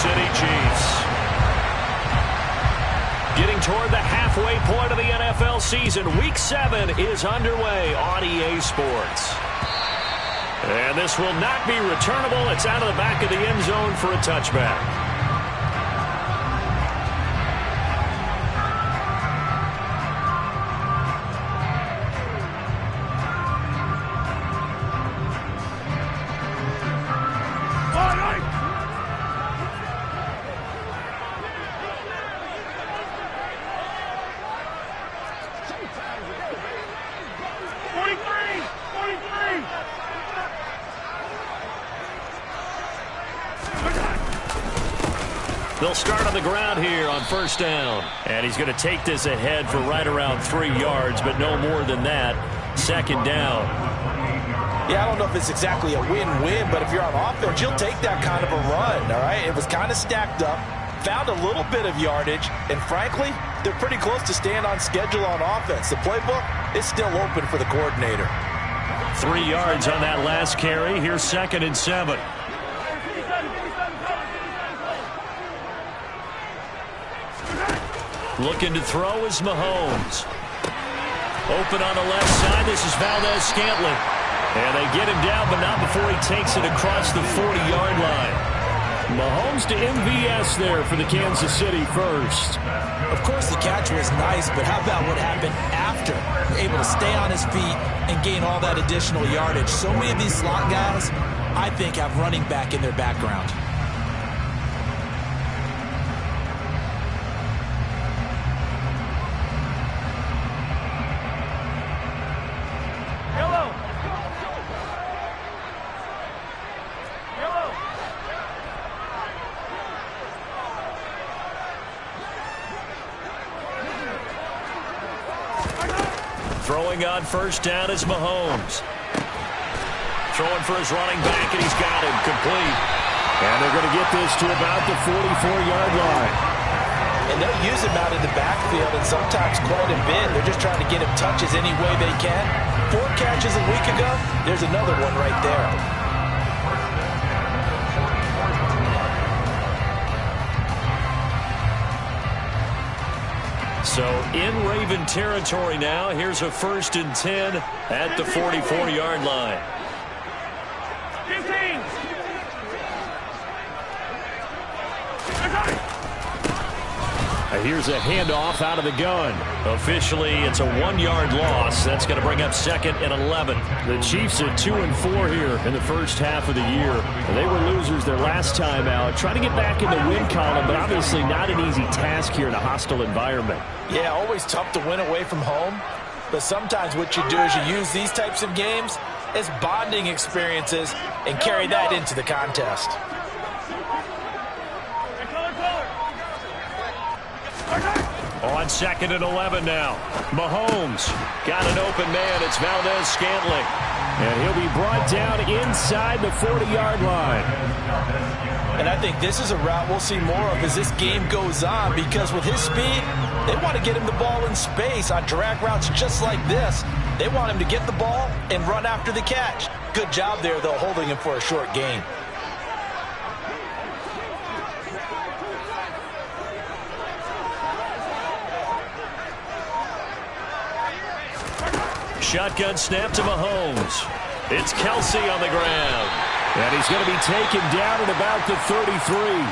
City Chiefs. Getting toward the halfway point of the NFL season. Week 7 is underway on EA Sports. And this will not be returnable. It's out of the back of the end zone for a touchback. They'll start on the ground here on first down. And he's going to take this ahead for right around 3 yards, but no more than that. Second down. Yeah, I don't know if it's exactly a win-win, but if you're on offense, you'll take that kind of a run, all right? It was kind of stacked up, found a little bit of yardage, and frankly, they're pretty close to staying on schedule on offense. The playbook is still open for the coordinator. 3 yards on that last carry. Here's 2nd and 7. Looking to throw is Mahomes. Open on the left side. This is Valdez-Scantling. And they get him down, but not before he takes it across the 40-yard line. Mahomes to MVS there for the Kansas City first. Of course, the catch was nice, but how about what happened after? Able to stay on his feet and gain all that additional yardage. So many of these slot guys, I think, have running back in their background. Throwing on first down is Mahomes. Throwing for his running back, and he's got him complete. And they're going to get this to about the 44-yard line. And they'll use him out in the backfield, and sometimes quite a bit. They're just trying to get him touches any way they can. 4 catches a week ago. There's another one right there. So in Raven territory now. Here's a 1st and 10 at the 44-yard line. 15. Here's a handoff out of the gun. Officially, it's a 1-yard loss. That's going to bring up 2nd and 11. The Chiefs are 2-4 here in the first half of the year. They were losers their last time out. Trying to get back in the win column, but obviously not an easy task here in a hostile environment. Yeah, always tough to win away from home. But sometimes what you do is you use these types of games as bonding experiences and carry that into the contest. On 2nd and 11 now. Mahomes got an open man. It's Valdez-Scantling. And he'll be brought down inside the 40-yard line. And I think this is a route we'll see more of as this game goes on, because with his speed, they want to get him the ball in space on drag routes just like this. They want him to get the ball and run after the catch. Good job there, though, holding him for a short gain. Shotgun snap to Mahomes. It's Kelsey on the ground. And he's going to be taken down at about the 33.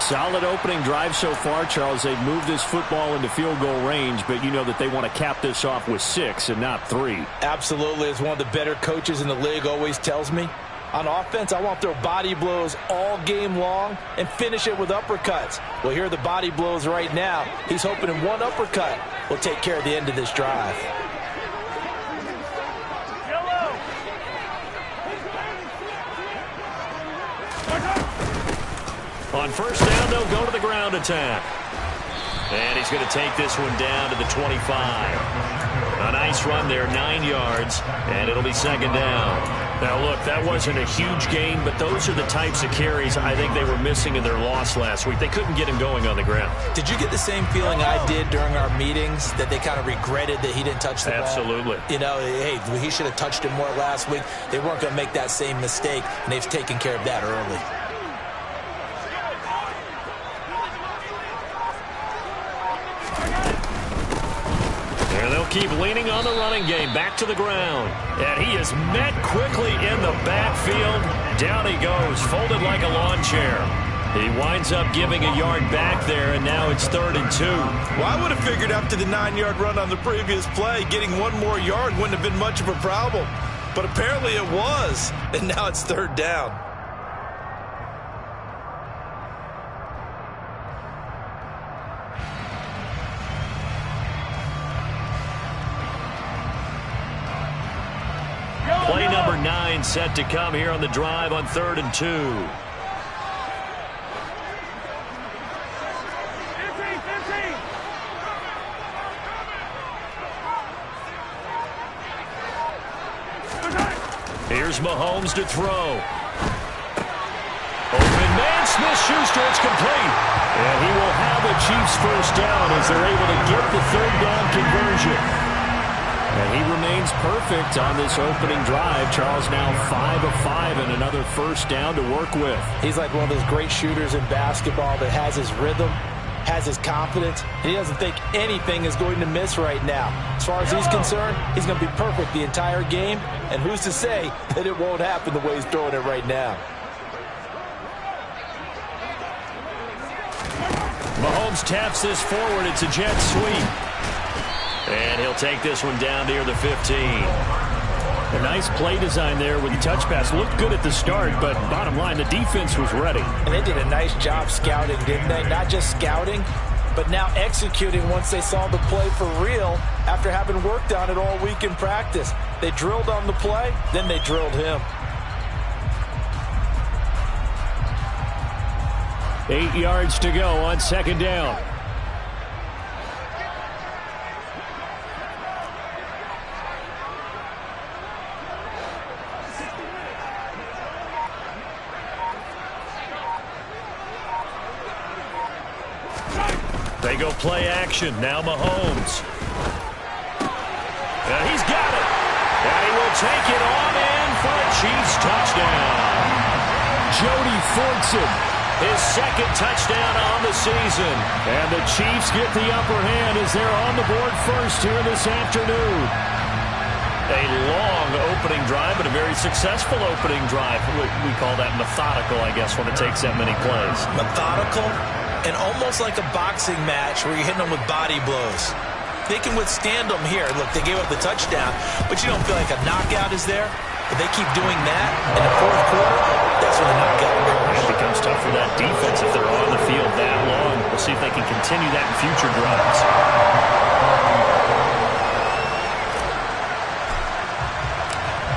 Solid opening drive so far, Charles. They've moved this football into field goal range, but you know that they want to cap this off with 6 and not 3. Absolutely. As one of the better coaches in the league always tells me, on offense, I want to throw body blows all game long and finish it with uppercuts. Well, here are the body blows right now. He's hoping in one uppercut will take care of the end of this drive. On first down, they'll go to the ground attack. And he's going to take this one down to the 25. A nice run there, 9 yards, and it'll be 2nd down. Now, look, that wasn't a huge gain, but those are the types of carries I think they were missing in their loss last week. They couldn't get him going on the ground. Did you get the same feeling I did during our meetings, that they kind of regretted that he didn't touch the ball? Absolutely. You know, hey, he should have touched it more last week. They weren't going to make that same mistake, and they've taken care of that early. keep leaning on the running game. Back to the ground. And he is met quickly in the backfield. Down he goes, folded like a lawn chair. He winds up giving a yard back there, and now it's 3rd and 2. Well, I would have figured after the 9-yard run on the previous play, getting one more yard wouldn't have been much of a problem. But apparently it was, and now it's 3rd down. Play number 9 set to come here on the drive on 3rd and 2. Here's Mahomes to throw. Open man, Smith-Schuster, it's complete. And he will have the Chiefs first down as they're able to get the 3rd down conversion. And he remains perfect on this opening drive. Charles now 5 of 5 and another first down to work with. He's like one of those great shooters in basketball that has his rhythm, has his confidence, and he doesn't think anything is going to miss right now. As far as he's concerned, he's going to be perfect the entire game, and who's to say that it won't happen the way he's throwing it right now. Mahomes taps this forward. It's a jet sweep. And he'll take this one down near the 15. A nice play design there with the touch pass. Looked good at the start, but bottom line, the defense was ready. And they did a nice job scouting, didn't they? Not just scouting, but now executing once they saw the play for real after having worked on it all week in practice. They drilled on the play, then they drilled him. 8 yards to go on 2nd down. They go play action. Now Mahomes. And he's got it. And he will take it on in for a Chiefs touchdown. Jody Fortson, his 2nd touchdown on the season. And the Chiefs get the upper hand as they're on the board first here this afternoon. A long opening drive, but a very successful opening drive. We call that methodical, I guess, when it takes that many plays. Methodical and almost like a boxing match where you're hitting them with body blows. They can withstand them here. Look, they gave up the touchdown, but you don't feel like a knockout is there. But they keep doing that in the 4th quarter, that's when the knockout occurs. It becomes tough for that defense if they're on the field that long. We'll see if they can continue that in future drives.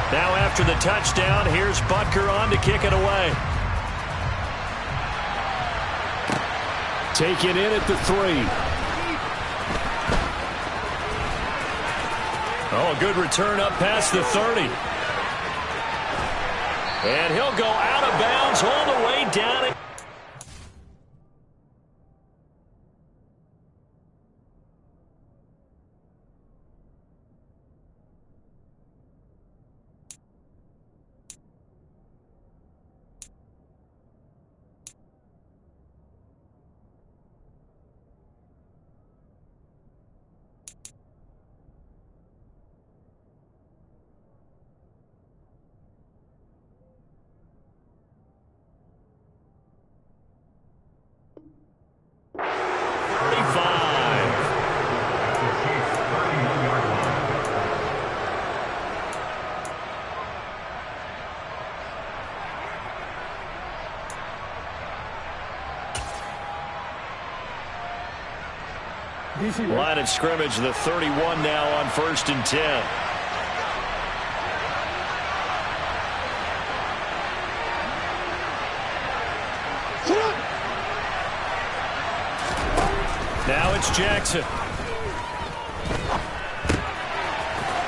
Now after the touchdown, here's Butker on to kick it away. Take it in at the 3. Oh, a good return up past the 30. And he'll go out of bounds all the way down. Line of scrimmage, the 31 now on 1st and 10. Now it's Jackson.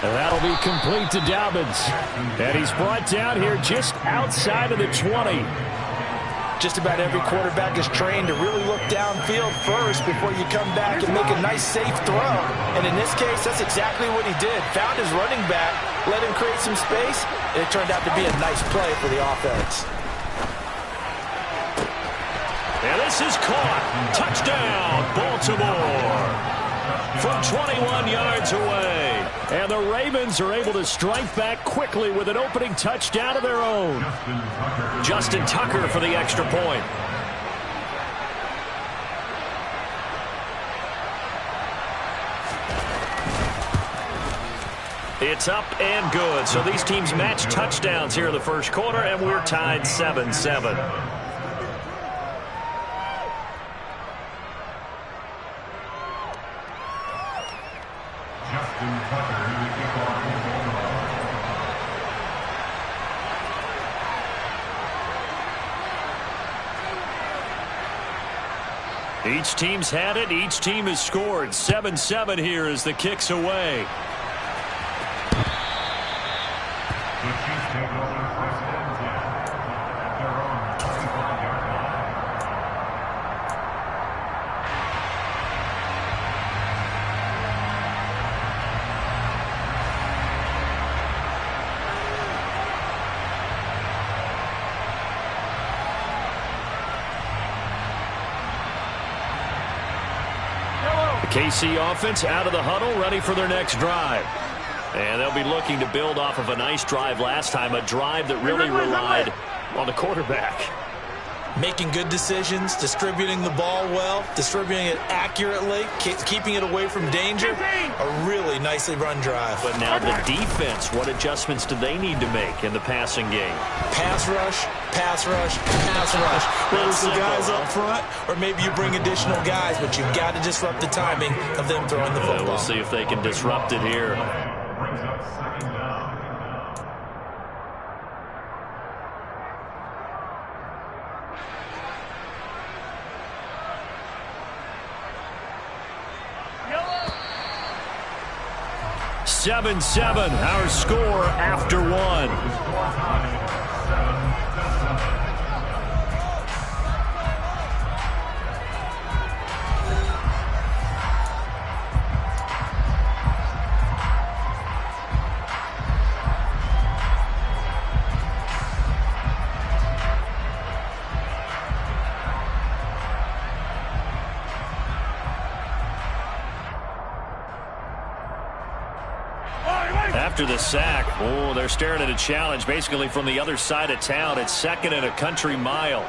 And that'll be complete to Dobbins. And he's brought down here just outside of the 20. Just about every quarterback is trained to really look downfield first before you come back and make a nice, safe throw. And in this case, that's exactly what he did. Found his running back, let him create some space, and it turned out to be a nice play for the offense. And this is caught. Touchdown, Baltimore. from 21 yards away. And the Ravens are able to strike back quickly with an opening touchdown of their own. Justin Tucker for the extra point. It's up and good. So these teams match touchdowns here in the first quarter, and we're tied 7-7. Each team's had it. Each team has scored. 7-7 here as the kick's away. KC offense out of the huddle, ready for their next drive. And they'll be looking to build off of a nice drive last time, a drive that really relied on the quarterback. Making good decisions, distributing the ball well, distributing it accurately, keeping it away from danger. A really nicely run drive. But now the defense, what adjustments do they need to make in the passing game? Pass rush, pass rush, pass rush. Whether it's the guys up front or maybe you bring additional guys, but you've got to disrupt the timing of them throwing the football. We'll see if they can disrupt it here. 7-7, our score after one. After the sack, they're staring at a challenge basically from the other side of town. It's second and a country mile.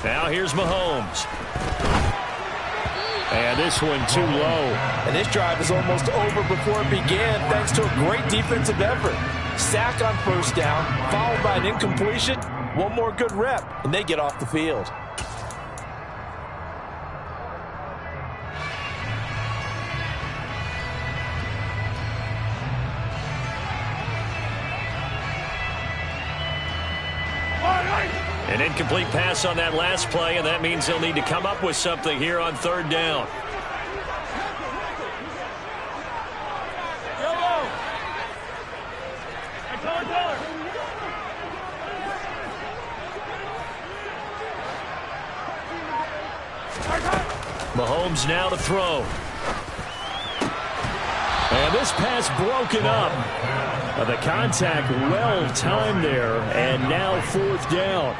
Now here's Mahomes. And this one too low. And this drive is almost over before it began thanks to a great defensive effort. Sack on first down, followed by an incompletion. One more good rep, and they get off the field. An incomplete pass on that last play, and that means they'll need to come up with something here on third down. Mahomes now to throw. And this pass broken up. The contact well timed there, and now fourth down.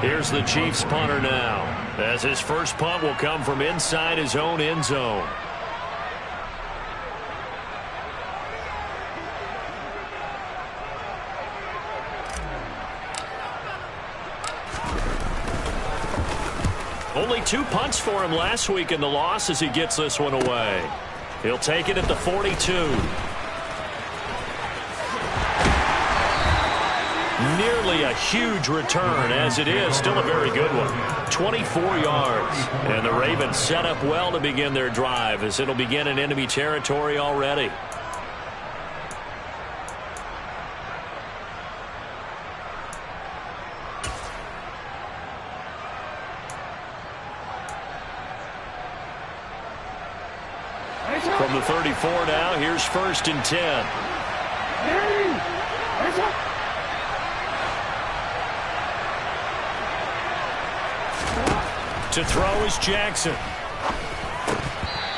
Here's the Chiefs punter now, as his first punt will come from inside his own end zone. Only 2 punts for him last week in the loss as he gets this one away. He'll take it at the 42. Nearly a huge return, as it is still a very good one. 24 yards. And the Ravens set up well to begin their drive, as it'll begin in enemy territory already. From the 34 now, here's 1st and 10. To throw is Jackson.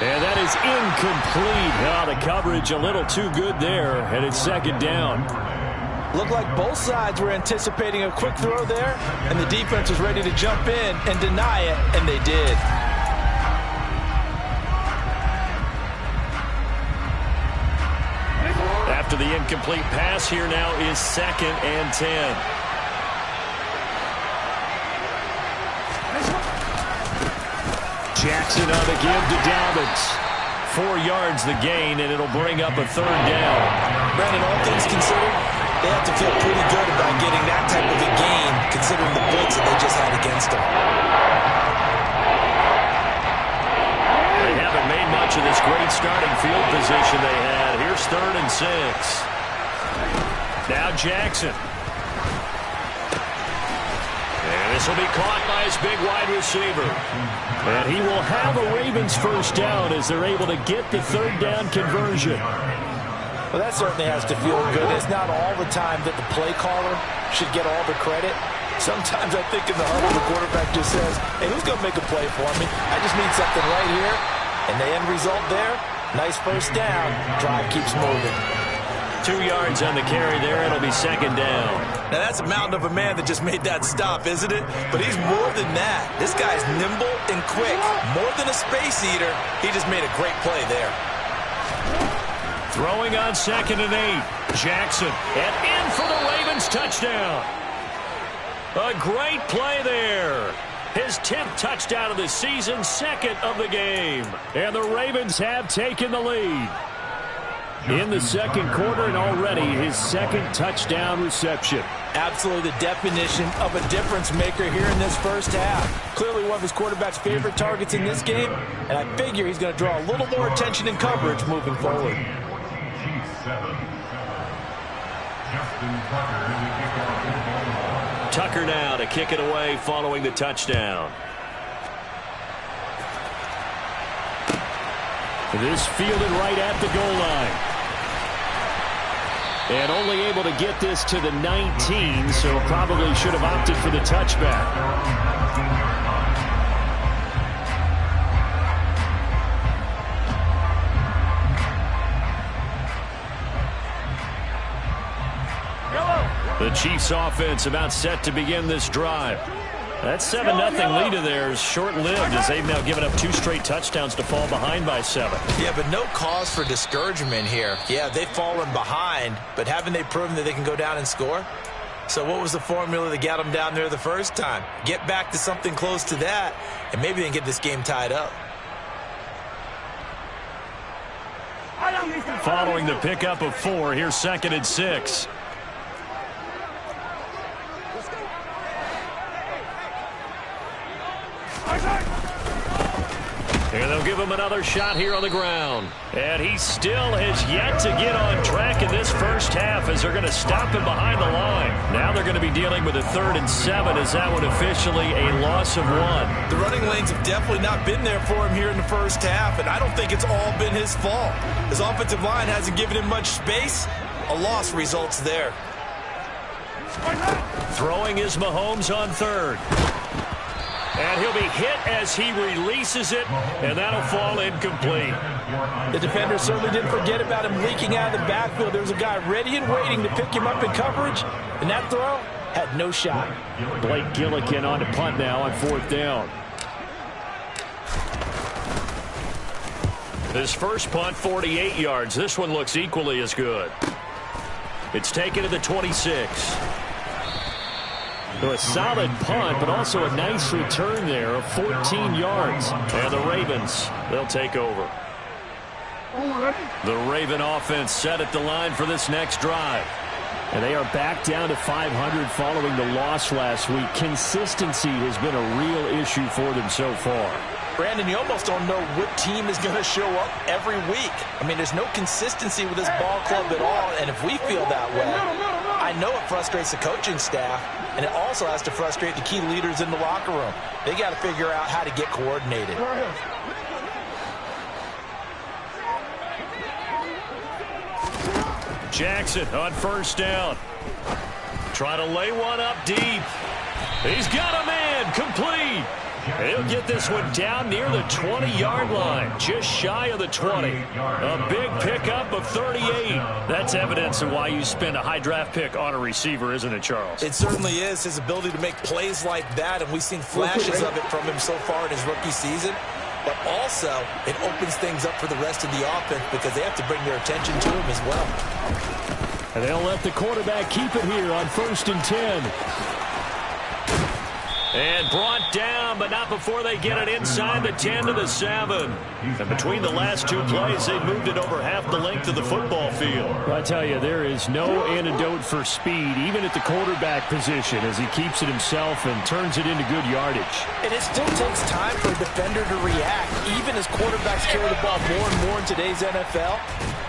And that is incomplete. The coverage a little too good there, and it's second down. Looked like both sides were anticipating a quick throw there, and the defense was ready to jump in and deny it, and they did. After the incomplete pass, here now is 2nd and 10. Jackson on the give to Dobbins. 4 yards the gain, and it'll bring up a 3rd down. Brandon, all things considered, they have to feel pretty good about getting that type of a gain, considering the blitz that they just had against them. They haven't made much of this great starting field position they had. Here's 3rd and 6. Now Jackson. And this will be caught by his big wide receiver. And he will have a Ravens 1st down as they're able to get the 3rd down conversion. Well, that certainly has to feel good. It's not all the time that the play caller should get all the credit. Sometimes I think in the huddle, the quarterback just says, hey, who's going to make a play for me? I just need something right here. And the end result there, nice 1st down. Drive keeps moving. 2 yards on the carry there. It'll be 2nd down. Now, that's a mountain of a man that just made that stop, isn't it? But he's more than that. This guy's nimble and quick. More than a space eater. He just made a great play there. Throwing on 2nd and 8. Jackson. And in for the Ravens touchdown. A great play there. His 10th touchdown of the season, 2nd of the game. And the Ravens have taken the lead. In the 2nd quarter, and already his 2nd touchdown reception. Absolutely the definition of a difference maker here in this 1st half. Clearly one of his quarterback's favorite targets in this game, and I figure he's going to draw a little more attention and coverage moving forward. Tucker now to kick it away following the touchdown. This fielded right at the goal line. And only able to get this to the 19, so probably should have opted for the touchback. The Chiefs offense about set to begin this drive. That 7-0 lead of theirs short-lived as they've now given up 2 straight touchdowns to fall behind by 7. Yeah, but no cause for discouragement here. Yeah, they've fallen behind, but haven't they proven that they can go down and score? So what was the formula that got them down there the 1st time? Get back to something close to that, and maybe they can get this game tied up. Following the pickup of 4, here's 2nd and 6. And they'll give him another shot here on the ground. And he still has yet to get on track in this 1st half as they're going to stop him behind the line. Now they're going to be dealing with a 3rd and 7 as that one officially a loss of 1. The running lanes have definitely not been there for him here in the 1st half, and I don't think it's all been his fault. His offensive line hasn't given him much space. A loss results there. Throwing is Mahomes on 3rd. And he'll be hit as he releases it, and that'll fall incomplete. The defender certainly didn't forget about him leaking out of the backfield. There was a guy ready and waiting to pick him up in coverage, and that throw had no shot. Blake Gillikin on to punt now on 4th down. His first punt, 48 yards. This one looks equally as good. It's taken to the 26. So a solid punt, but also a nice return there of 14 yards. And the Ravens, they'll take over. The Raven offense set at the line for this next drive. And they are back down to 500 following the loss last week. Consistency has been a real issue for them so far. Brandon, you almost don't know what team is going to show up every week. I mean, there's no consistency with this ball club at all, and if we feel that way, I know it frustrates the coaching staff, and it also has to frustrate the key leaders in the locker room. They got to figure out how to get coordinated. Jackson on 1st down. Trying to lay one up deep. He's got a man complete. He'll get this one down near the 20-yard line, just shy of the 20. A big pickup of 38. That's evidence of why you spend a high draft pick on a receiver, isn't it, Charles? It certainly is. His ability to make plays like that, and we've seen flashes of it from him so far in his rookie season. But also, it opens things up for the rest of the offense because they have to bring their attention to him as well. And they'll let the quarterback keep it here on 1st and 10. And brought down, but not before they get it inside the 10 to the 7. And between the last two plays, they moved it over half the length of the football field. I tell you, there is no antidote for speed, even at the quarterback position, as he keeps it himself and turns it into good yardage. And it still takes time for a defender to react, even as quarterbacks carry the ball more and more in today's NFL.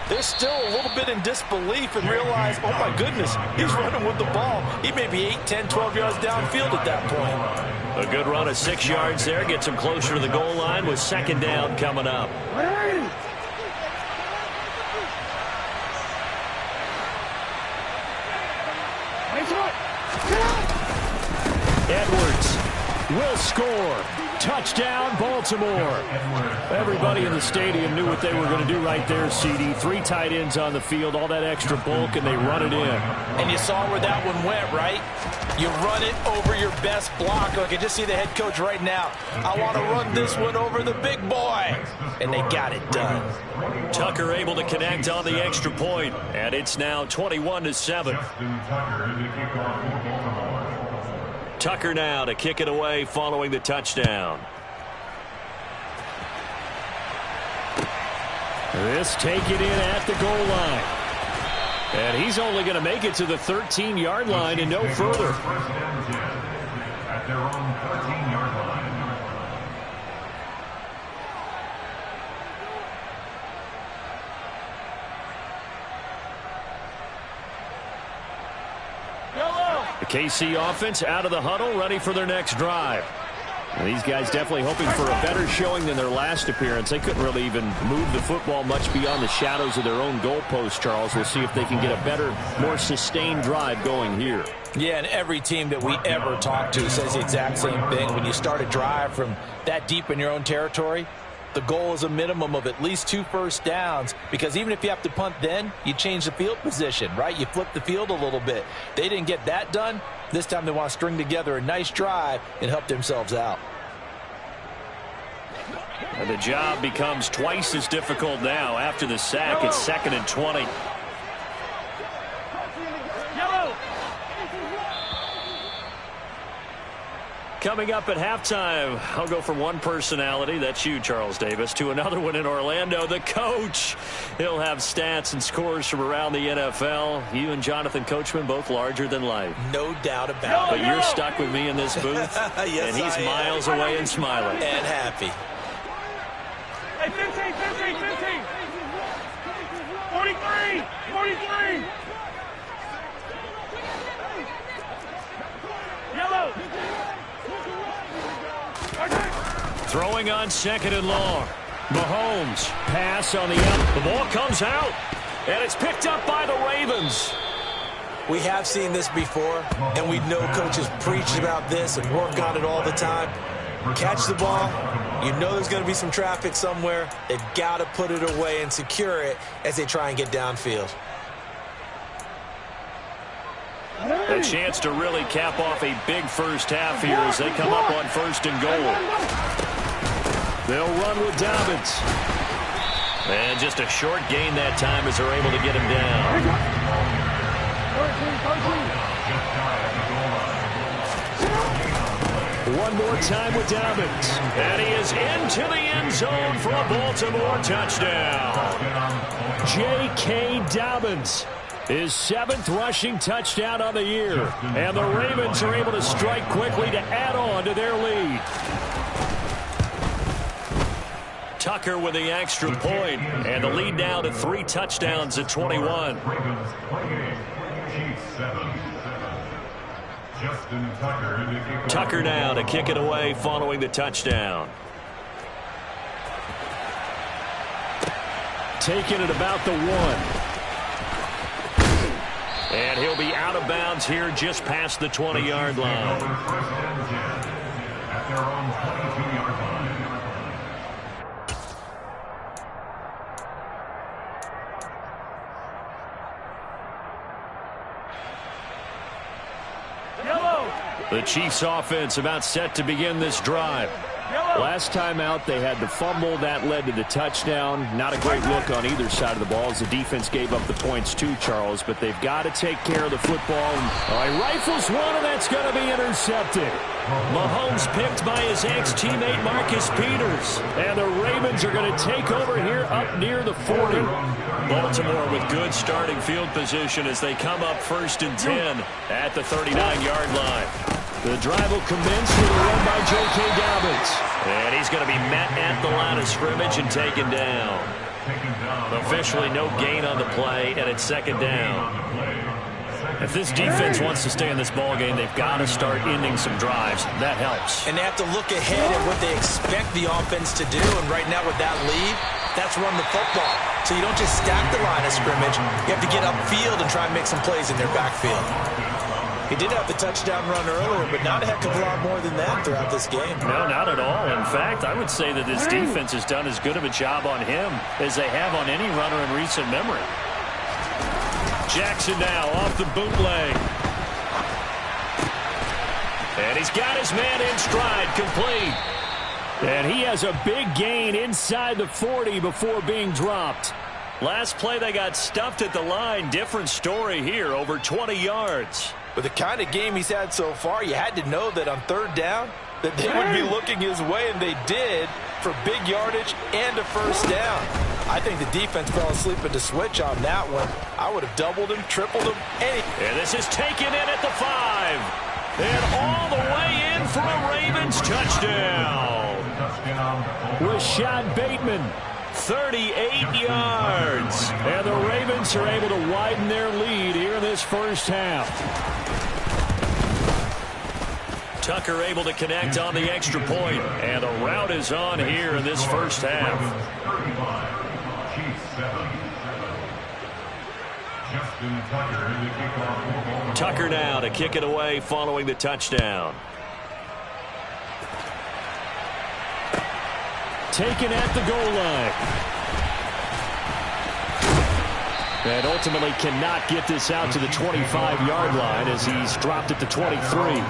They're still a little bit in disbelief and realize, oh my goodness, he's running with the ball. He may be 8, 10, 12 yards downfield at that point. A good run of 6 yards there gets him closer to the goal line with 2nd down coming up. Edwards will score. Touchdown, Baltimore. Everybody in the stadium knew what they were going to do right there, CD. 3 tight ends on the field, all that extra bulk, and they run it in. And you saw where that one went, right? You run it over your best block. I can just see the head coach right now. I want to run this one over the big boy. And they got it done. Tucker able to connect on the extra point, and it's now 21-7. Tucker now to kick it away following the touchdown. This take it in at the goal line. And he's only going to make it to the 13-yard line and no further. At their own 13-yard line. The KC offense out of the huddle, ready for their next drive. And these guys definitely hoping for a better showing than their last appearance. They couldn't really even move the football much beyond the shadows of their own goalpost, Charles. We'll see if they can get a better, more sustained drive going here. Yeah, and every team that we ever talk to says the exact same thing. When you start a drive from that deep in your own territory, the goal is a minimum of at least 2 first downs, because even if you have to punt then, you change the field position, right? You flip the field a little bit. They didn't get that done. This time they want to string together a nice drive and help themselves out. And the job becomes twice as difficult now after the sack. It's 2nd and 20. Coming up at halftime, I'll go from one personality, that's you, Charles Davis, to another one in Orlando, the coach. He'll have stats and scores from around the NFL. You and Jonathan Coachman, both larger than life. No doubt about it. But you're stuck with me in this booth, yes, and he's miles away and smiling. And happy. Hey, 15, 43. Yellow. Throwing on 2nd and long. Mahomes, pass on the up. The ball comes out, and it's picked up by the Ravens. We have seen this before, and we know coaches preach about this and work on it all the time. Catch the ball. You know there's going to be some traffic somewhere. They've got to put it away and secure it as they try and get downfield. A chance to really cap off a big first half here as they come up on 1st and goal. They'll run with Dobbins. And just a short gain that time as they're able to get him down. One more time with Dobbins. And he is into the end zone for a Baltimore touchdown. J.K. Dobbins, his 7th rushing touchdown on the year. And the Ravens are able to strike quickly to add on to their lead. Tucker with the extra point, and the lead now to 3 touchdowns at 21. Tucker now to kick it away following the touchdown. Taking it about the 1. And he'll be out of bounds here just past the 20-yard line. their own 22-yard line. The Chiefs offense about set to begin this drive. Last time out, they had the fumble. That led to the touchdown. Not a great look on either side of the ball as the defense gave up the points too, Charles. But they've got to take care of the football. All right, rifles one, and that's going to be intercepted. Mahomes picked by his ex-teammate Marcus Peters. And the Ravens are going to take over here up near the 40. Baltimore with good starting field position as they come up 1st and 10 at the 39-yard line. The drive will commence with a run by J.K. Dobbins. And he's going to be met at the line of scrimmage and taken down. Officially no gain on the play, and it's 2nd down. If this defense wants to stay in this ballgame, they've got to start ending some drives. That helps. And they have to look ahead at what they expect the offense to do. And right now with that lead, that's run the football. So you don't just stack the line of scrimmage. You have to get upfield and try and make some plays in their backfield. He did have the touchdown run earlier, but not a heck of a lot more than that throughout this game. No, not at all. In fact, I would say that this defense has done as good of a job on him as they have on any runner in recent memory. Jackson now off the bootleg. And he's got his man in stride, complete. And he has a big gain inside the 40 before being dropped. Last play, they got stuffed at the line. Different story here, over 20 yards. With the kind of game he's had so far, you had to know that on 3rd down that they would be looking his way, and they did, for big yardage and a 1st down. I think the defense fell asleep at the switch on that one. I would have doubled him, tripled him, And this is taken in at the 5. And all the way in for a Ravens touchdown. Rashad Bateman. 38 yards. And the Ravens are able to widen their lead here in this 1st half. Tucker able to connect on the extra point. And the route is on here in this 1st half. Tucker now to kick it away following the touchdown. Taken at the goal line. And ultimately cannot get this out to the 25-yard line as he's dropped at the 23.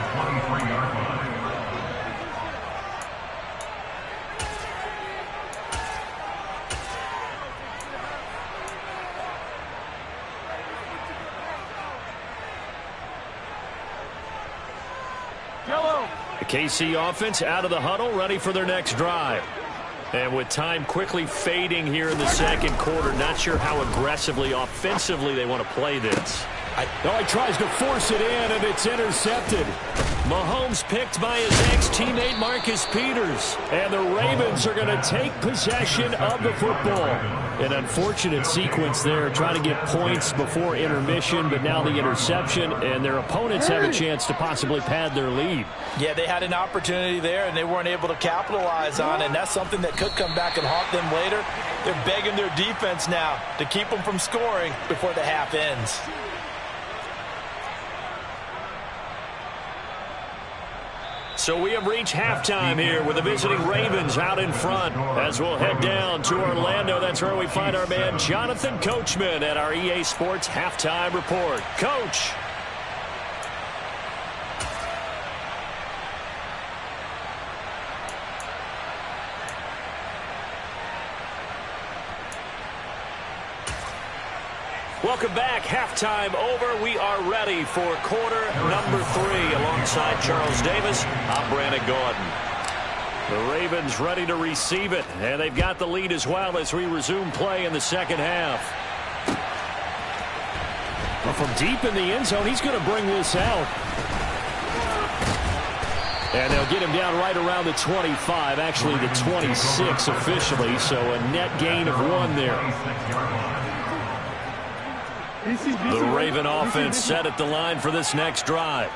The KC offense out of the huddle, ready for their next drive. And with time quickly fading here in the 2nd quarter, not sure how aggressively, offensively they want to play this. He tries to force it in, and it's intercepted. Mahomes picked by his ex-teammate Marcus Peters. And the Ravens are going to take possession of the football. An unfortunate sequence there, trying to get points before intermission, but now the interception, and their opponents have a chance to possibly pad their lead. Yeah, they had an opportunity there, and they weren't able to capitalize on it, and that's something that could come back and haunt them later. They're begging their defense now to keep them from scoring before the half ends. So we have reached halftime here with the visiting Ravens out in front. As we'll head down to Orlando, that's where we find our man Jonathan Coachman at our EA Sports Halftime Report. Coach. Welcome back. Halftime over. We are ready for quarter number 3. Alongside Charles Davis, I'm Brandon Gordon. The Ravens ready to receive it, and they've got the lead as well as we resume play in the 2nd half. Well, from deep in the end zone, he's going to bring this out. And they'll get him down right around the 25, actually the 26 officially, so a net gain of 1 there. The Raven offense set at the line for this next drive.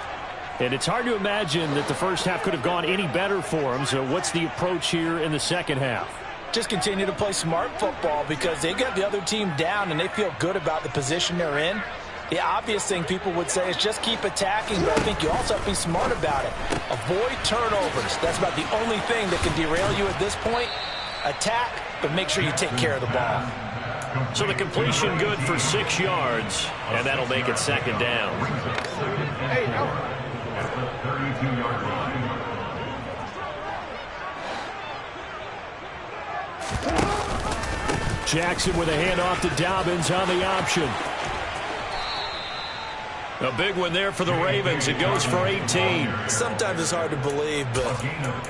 And it's hard to imagine that the 1st half could have gone any better for them. So what's the approach here in the 2nd half? Just continue to play smart football because they got the other team down and they feel good about the position they're in. The obvious thing people would say is just keep attacking, but I think you also have to be smart about it. Avoid turnovers. That's about the only thing that can derail you at this point. Attack, but make sure you take care of the ball. So the completion good for 6 yards, and that'll make it second down. Hey, no. 32-yard line. Jackson with a handoff to Dobbins on the option. A big one there for the Ravens. It goes for 18. Sometimes it's hard to believe, but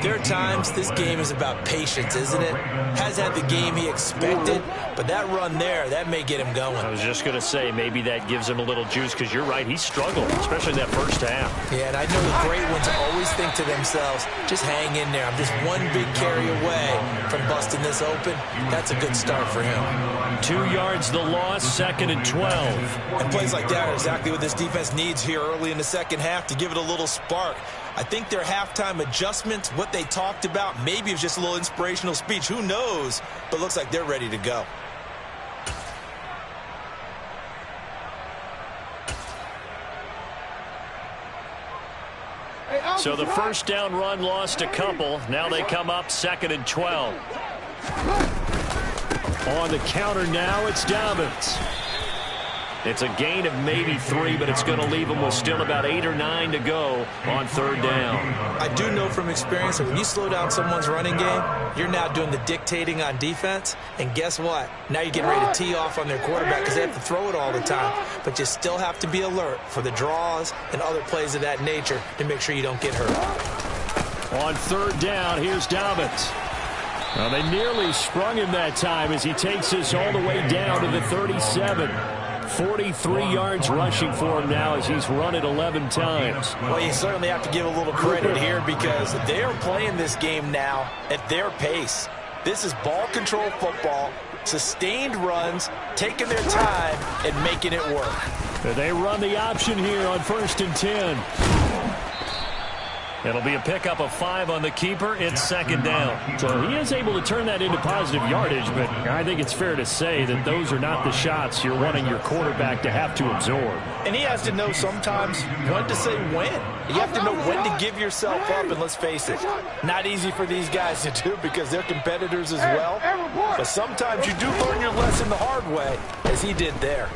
there are times this game is about patience, isn't it? Has had the game he expected, but that run there, that may get him going. I was just going to say, maybe that gives him a little juice, because you're right, he struggled, especially that first half. Yeah, and I know the great ones always think to themselves, just hang in there. I'm just one big carry away from busting this open. That's a good start for him. 2 yards the loss, 2nd and 12. And plays like that are exactly what this defense needs here early in the second half to give it a little spark. I think their halftime adjustments, what they talked about, maybe it was just a little inspirational speech. Who knows? But looks like they're ready to go. So the first down run lost a couple. Now they come up 2nd and 12. On the counter now, it's Dobbins. It's a gain of maybe 3, but it's going to leave them with still about 8 or 9 to go on 3rd down. I do know from experience that when you slow down someone's running game, you're now doing the dictating on defense. And guess what? Now you're getting ready to tee off on their quarterback because they have to throw it all the time. But you still have to be alert for the draws and other plays of that nature to make sure you don't get hurt. On 3rd down, here's Dobbins. Well, they nearly sprung him that time as he takes this all the way down to the 37. 43 yards rushing for him now as he's run it 11 times. Well, you certainly have to give a little credit here because they are playing this game now at their pace. This is ball control football, sustained runs, taking their time and making it work. They run the option here on 1st and 10. It'll be a pickup of 5 on the keeper. It's 2nd down. So he is able to turn that into positive yardage, but I think it's fair to say that those are not the shots you're wanting your quarterback to have to absorb. And he has to know sometimes when to say when. You have to know when to give yourself up, and let's face it, not easy for these guys to do because they're competitors as well. But sometimes you do learn your lesson the hard way, as he did there.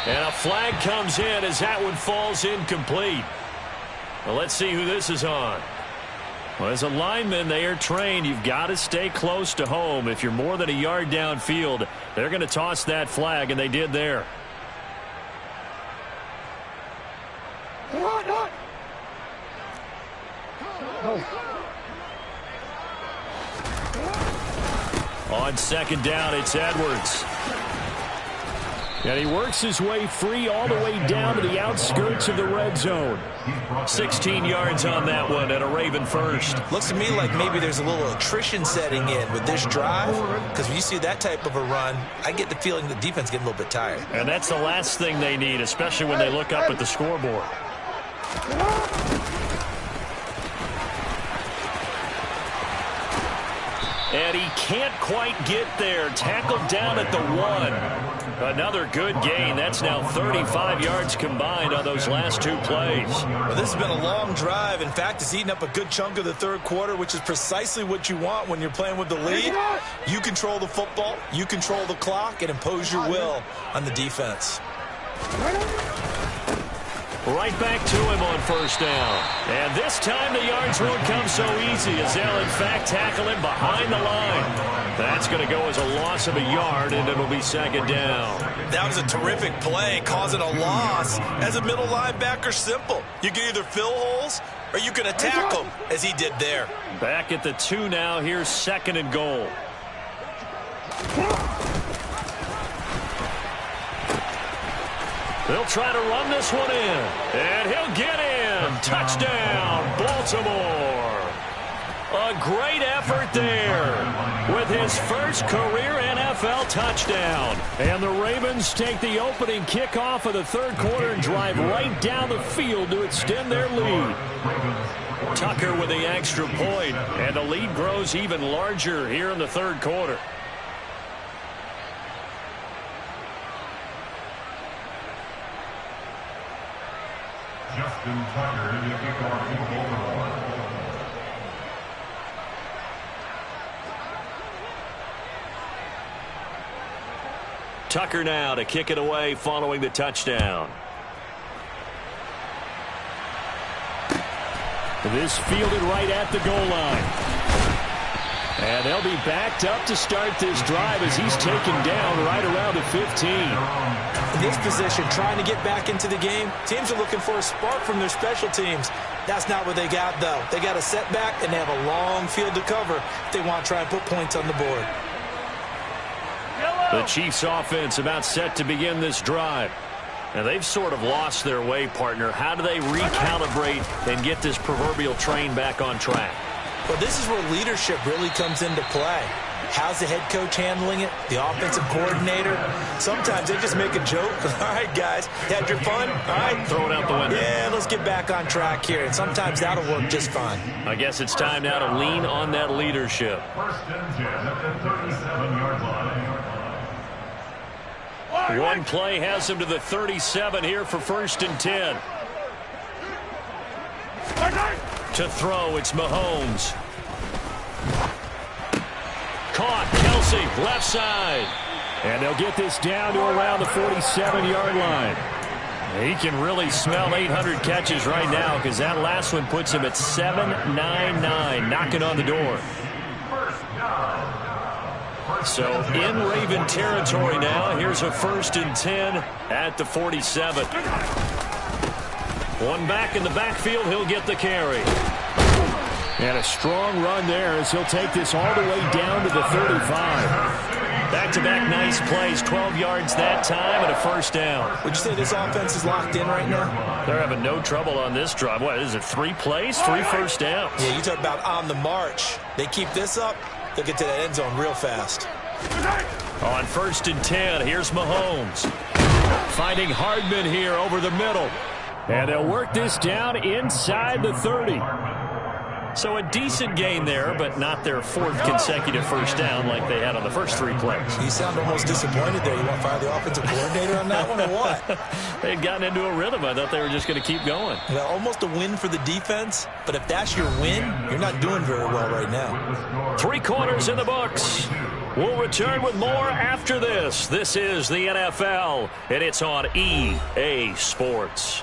And a flag comes in as that one falls incomplete. Well, let's see who this is on. Well, as a lineman, they are trained. You've got to stay close to home. If you're more than a yard downfield, they're going to toss that flag, and they did there. On 2nd down, it's Edwards. And he works his way free all the way down to the outskirts of the red zone. 16 yards on that one and a Raven first. Looks to me like maybe there's a little attrition setting in with this drive because when you see that type of a run, I get the feeling the defense getting a little bit tired. And that's the last thing they need, especially when they look up at the scoreboard. And he can't quite get there. Tackled down at the 1. Another good gain. That's now 35 yards combined on those last 2 plays. Well, this has been a long drive. In fact, it's eaten up a good chunk of the 3rd quarter, which is precisely what you want when you're playing with the lead. You control the football, you control the clock, and impose your will on the defense. Right back to him on 1st down. And this time the yards won't come so easy as they'll, in fact, tackle him behind the line. That's going to go as a loss of a yard, and it'll be 2nd down. That was a terrific play, causing a loss. As a middle linebacker, simple. You can either fill holes or you can attack them, as he did there. Back at the 2 now. Here's 2nd and goal. They'll try to run this one in, and he'll get in. Touchdown, Baltimore. A great effort there with his first career NFL touchdown. And the Ravens take the opening kickoff of the 3rd quarter and drive right down the field to extend their lead. Tucker with the extra point, and the lead grows even larger here in the 3rd quarter. Justin Tucker, the kickoff for Baltimore. Tucker now to kick it away following the touchdown. This fielded right at the goal line. And they'll be backed up to start this drive as he's taken down right around the 15. In this position, trying to get back into the game, teams are looking for a spark from their special teams. That's not what they got, though. They got a setback, and they have a long field to cover if they want to try and put points on the board. The Chiefs offense about set to begin this drive. And they've sort of lost their way, partner. How do they recalibrate and get this proverbial train back on track? Well, this is where leadership really comes into play. How's the head coach handling it? The offensive coordinator? Sometimes they just make a joke. All right, guys, had your fun? All right. Throw it out the window. Yeah, let's get back on track here. And sometimes that'll work just fine. I guess it's time now to lean on that leadership. First and 10 at the 37-yard line. One play has him to the 37 here for first and 10. To throw, it's Mahomes. Caught, Kelsey, left side. And they'll get this down to around the 47-yard line. He can really smell 800 catches right now because that last one puts him at 799, knocking on the door. So in Raven territory now. Here's a first and 10 at the 47. One back in the backfield. He'll get the carry. And a strong run there as he'll take this all the way down to the 35. Back-to-back nice plays. 12 yards that time and a first down. Would you say this offense is locked in right now? They're having no trouble on this drive. What is it, 3 plays, 3 first downs? Yeah, you talk about on the march. They keep this up, they'll get to that end zone real fast. On first and 10, here's Mahomes. Finding Hardman here over the middle. And they'll work this down inside the 30. So a decent gain there, but not their 4th consecutive first down like they had on the first 3 plays. You sound almost disappointed there. You want to fire the offensive coordinator on that one or what? They had gotten into a rhythm. I thought they were just going to keep going. Well, almost a win for the defense, but if that's your win, you're not doing very well right now. 3 quarters in the books. We'll return with more after this. This is the NFL, and it's on EA Sports.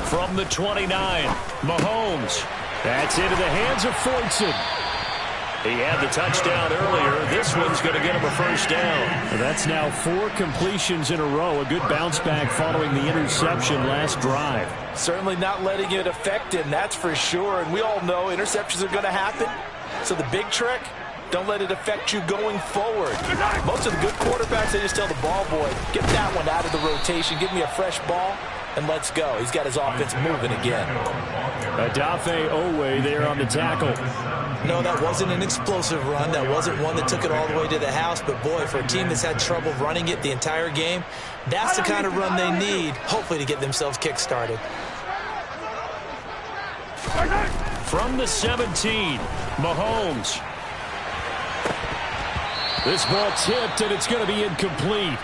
From the 29, Mahomes. That's into the hands of Fortson. He had the touchdown earlier. This one's going to get him a first down. That's now 4 completions in a row. A good bounce back following the interception last drive. Certainly not letting it affect him, that's for sure. And we all know interceptions are going to happen. So the big trick, don't let it affect you going forward. Most of the good quarterbacks, they just tell the ball boy, get that one out of the rotation, give me a fresh ball, and let's go. He's got his offense moving again. Adafe Owe there on the tackle. No, that wasn't an explosive run. That wasn't one that took it all the way to the house. But, boy, for a team that's had trouble running it the entire game, that's the kind of run they need, hopefully, to get themselves kick-started. From the 17, Mahomes. This ball tipped, and it's going to be incomplete.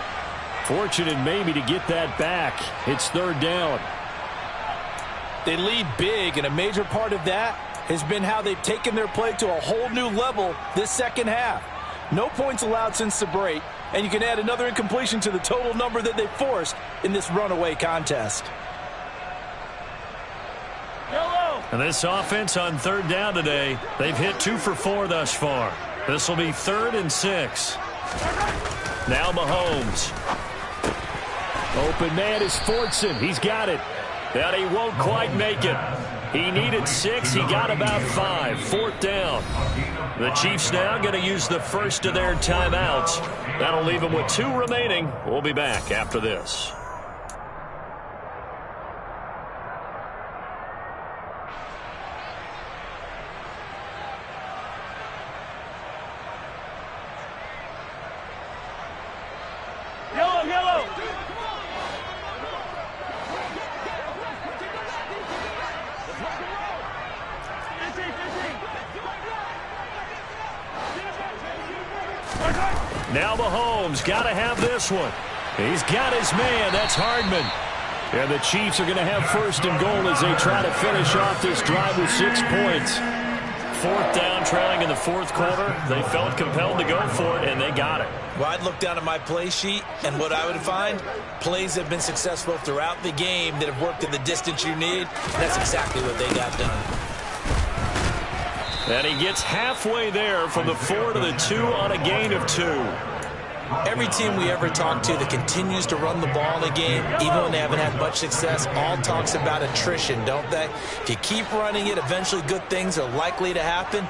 Fortunate maybe to get that back. It's 3rd down. They lead big, and a major part of that has been how they've taken their play to a whole new level this second half. No points allowed since the break, and you can add another incompletion to the total number that they forced in this runaway contest. And this offense on 3rd down today, they've hit 2 for 4 thus far. This will be 3rd and 6. Now Mahomes. Open man is Fortson. He's got it. And he won't quite make it. He needed 6. He got about 5. 4th down. The Chiefs now going to use the first of their timeouts. That'll leave them with 2 remaining. We'll be back after this. Now Mahomes got to have this one. He's got his man. That's Hardman. And the Chiefs are going to have first and goal as they try to finish off this drive with 6 points. Fourth down, trailing in the fourth quarter. They felt compelled to go for it, and they got it. Well, I'd look down at my play sheet, and what I would find, plays have been successful throughout the game that have worked in the distance you need. That's exactly what they got done. And he gets halfway there from the 4 to the 2 on a gain of 2. Every team we ever talk to that continues to run the ball in a game, even when they haven't had much success, all talks about attrition, don't they? If you keep running it, eventually good things are likely to happen.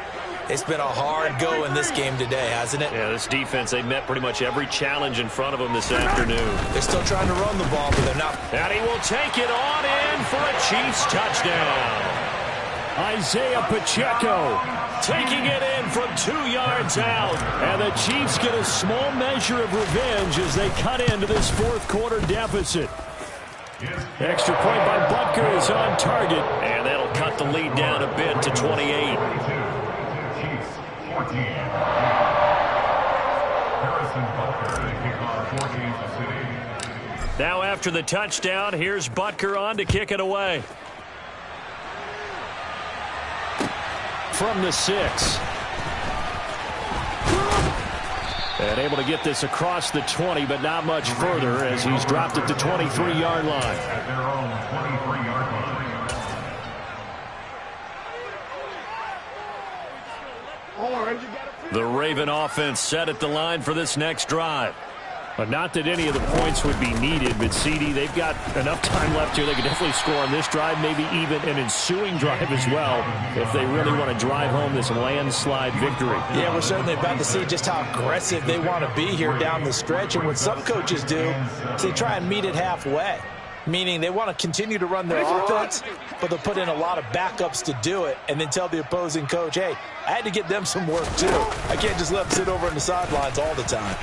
It's been a hard go in this game today, hasn't it? Yeah, this defense, they met pretty much every challenge in front of them this afternoon. They're still trying to run the ball, but they're not. And he will take it on in for a Chiefs touchdown. Isaiah Pacheco taking it in from 2 yards out. And the Chiefs get a small measure of revenge as they cut into this fourth quarter deficit. Extra point by Butker is on target. And that'll cut the lead down a bit to 28. Now after the touchdown, here's Butker on to kick it away. From the 6. And able to get this across the 20, but not much further as he's dropped it to 23-yard line. At their own 23-yard line. The Raven offense set at the line for this next drive. But not that any of the points would be needed, but CD, they've got enough time left here. They could definitely score on this drive, maybe even an ensuing drive as well, if they really want to drive home this landslide victory. Yeah, we're certainly about to see just how aggressive they want to be here down the stretch. And what some coaches do is they try and meet it halfway, meaning they want to continue to run their offense, but they'll put in a lot of backups to do it and then tell the opposing coach, hey, I had to get them some work too. I can't just let them sit over on the sidelines all the time.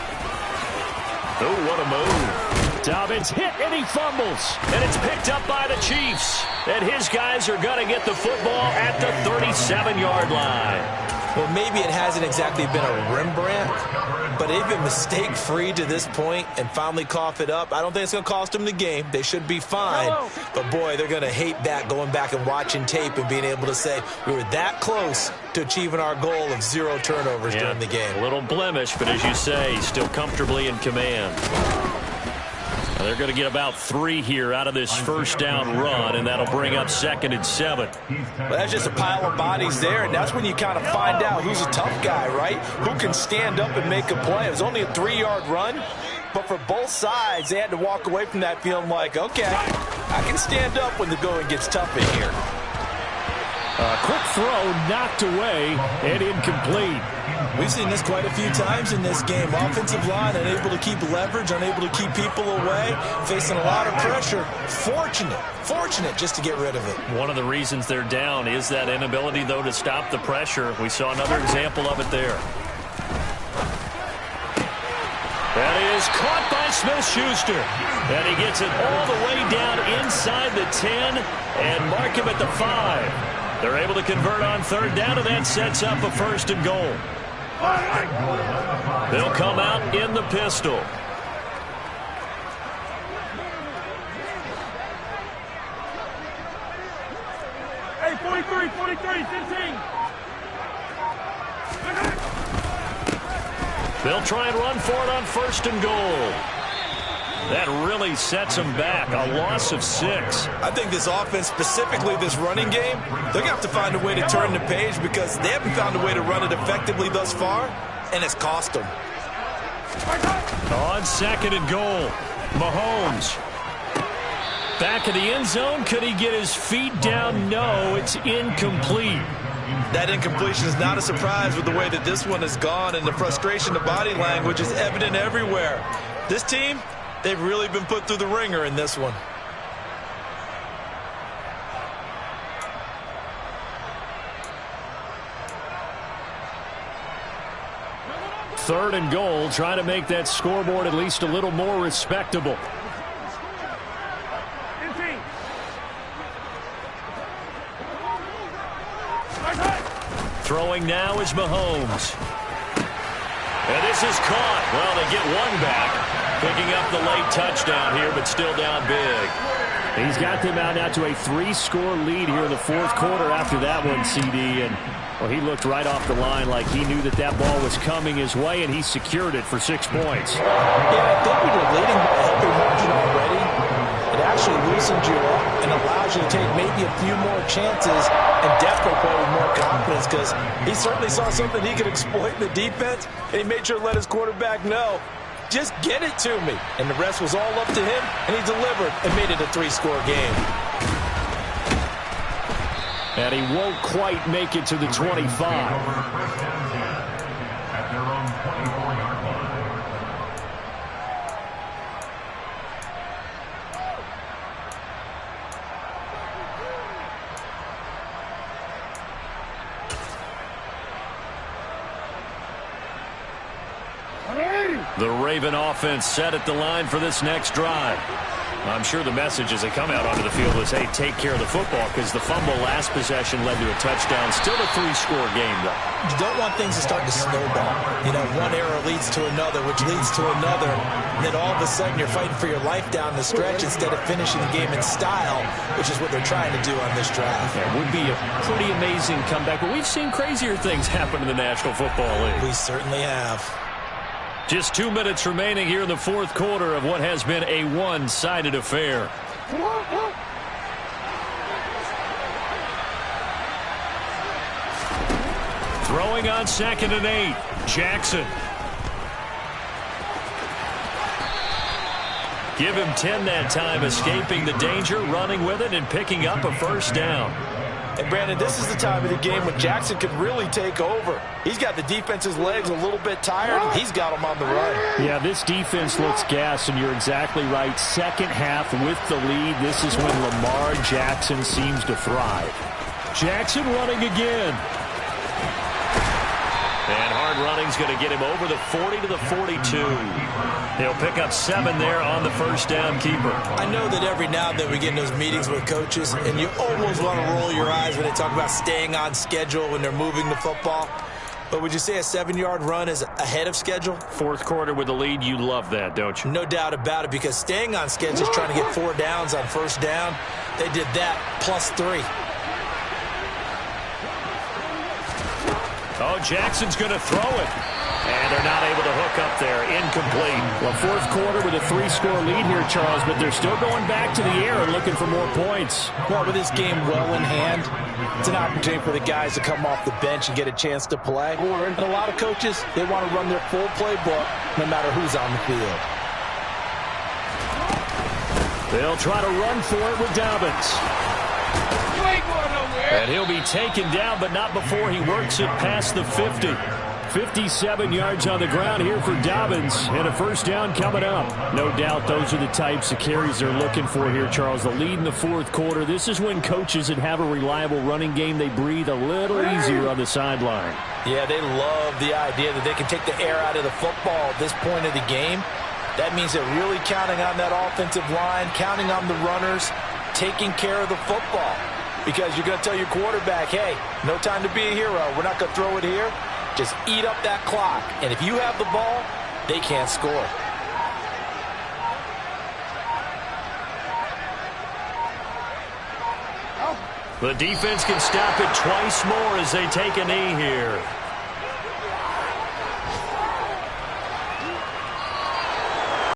Oh, what a move. Dobbins hit and he fumbles. And it's picked up by the Chiefs. And his guys are going to get the football at the 37-yard line. Well, maybe it hasn't exactly been a Rembrandt, but they've been mistake-free to this point and finally cough it up. I don't think it's going to cost them the game. They should be fine. But, boy, they're going to hate that going back and watching tape and being able to say we were that close to achieving our goal of 0 turnovers during the game. A little blemish, but as you say, still comfortably in command. Now they're going to get about 3 here out of this first down run, and that'll bring up 2nd and 7. Well, that's just a pile of bodies there, and that's when you kind of find out who's a tough guy, right? Who can stand up and make a play. It was only a 3-yard run, but for both sides, they had to walk away from that feeling like, okay, I can stand up when the going gets tough in here. A quick throw knocked away and incomplete. We've seen this quite a few times in this game. Offensive line unable to keep leverage, unable to keep people away, facing a lot of pressure. Fortunate just to get rid of it. One of the reasons they're down is that inability, though, to stop the pressure. We saw another example of it there. That is caught by Smith-Schuster. And he gets it all the way down inside the 10 and mark him at the 5. They're able to convert on 3rd down, and that sets up a 1st and goal. They'll come out in the pistol. Hey, 43, 15. They'll try and run for it on 1st and goal. That really sets them back. A loss of 6. I think this offense, specifically this running game, they're going to have to find a way to turn the page because they haven't found a way to run it effectively thus far, and it's cost them. On 2nd and goal, Mahomes. Back of the end zone. Could he get his feet down? No, it's incomplete. That incompletion is not a surprise with the way that this one has gone, and the frustration, the body language is evident everywhere. This team, they've really been put through the ringer in this one. Third and goal, trying to make that scoreboard at least a little more respectable. Throwing now is Mahomes. And this is caught. Well, they get one back. Picking up the late touchdown here, but still down big. He's got them out now to a 3-score lead here in the fourth quarter after that one, CD. And well, he looked right off the line like he knew that ball was coming his way, and he secured it for 6 points. Yeah, I think when you're leading by a healthy margin already, it actually loosens you up and allows you to take maybe a few more chances and definitely play with more confidence, because he certainly saw something he could exploit in the defense, and he made sure to let his quarterback know, just get it to me. And the rest was all up to him, and he delivered and made it a 3-score game. And he won't quite make it to the 25. At their own 24-yard line. The Raven offense set at the line for this next drive. I'm sure the message as they come out onto the field was, hey, take care of the football, because the fumble last possession led to a touchdown. Still a 3-score game, though. You don't want things to start to snowball. You know, one error leads to another, which leads to another. And then all of a sudden you're fighting for your life down the stretch instead of finishing the game in style, which is what they're trying to do on this drive. Yeah, it would be a pretty amazing comeback, but we've seen crazier things happen in the National Football League. We certainly have. Just 2 minutes remaining here in the fourth quarter of what has been a one-sided affair. Throwing on 2nd and 8. Jackson. Give him 10 that time, escaping the danger, running with it, and picking up a first down. And, Brandon, this is the time of the game when Jackson could really take over. He's got the defense's legs a little bit tired, and he's got them on the run. Yeah, this defense looks gassed, and you're exactly right. Second half with the lead, this is when Lamar Jackson seems to thrive. Jackson running again. And hard running's going to get him over the 40 to the 42. He'll pick up 7 there on the first down keeper. I know that every now and then we get in those meetings with coaches, and you almost want to roll your eyes when they talk about staying on schedule when they're moving the football. But would you say a 7-yard run is ahead of schedule? Fourth quarter with the lead, you love that, don't you? No doubt about it, because staying on schedule is trying to get 4 downs on first down. They did that plus 3. Oh, Jackson's going to throw it. And they're not able to hook up there. Incomplete. Well, fourth quarter with a 3-score lead here, Charles, but they're still going back to the air and looking for more points. Well, with this game well in hand, it's an opportunity for the guys to come off the bench and get a chance to play. And a lot of coaches, they want to run their full playbook no matter who's on the field. They'll try to run for it with Dobbins. And he'll be taken down, but not before he works it past the 50. 57 yards on the ground here for Dobbins, and a first down coming up. No doubt those are the types of carries they're looking for here, Charles. The lead in the fourth quarter. This is when coaches that have a reliable running game, they breathe a little easier on the sideline. Yeah, they love the idea that they can take the air out of the football at this point of the game. That means they're really counting on that offensive line, counting on the runners, taking care of the football. Because you're going to tell your quarterback, hey, no time to be a hero. We're not going to throw it here. Just eat up that clock. And if you have the ball, they can't score. The defense can stop it twice more as they take a knee here.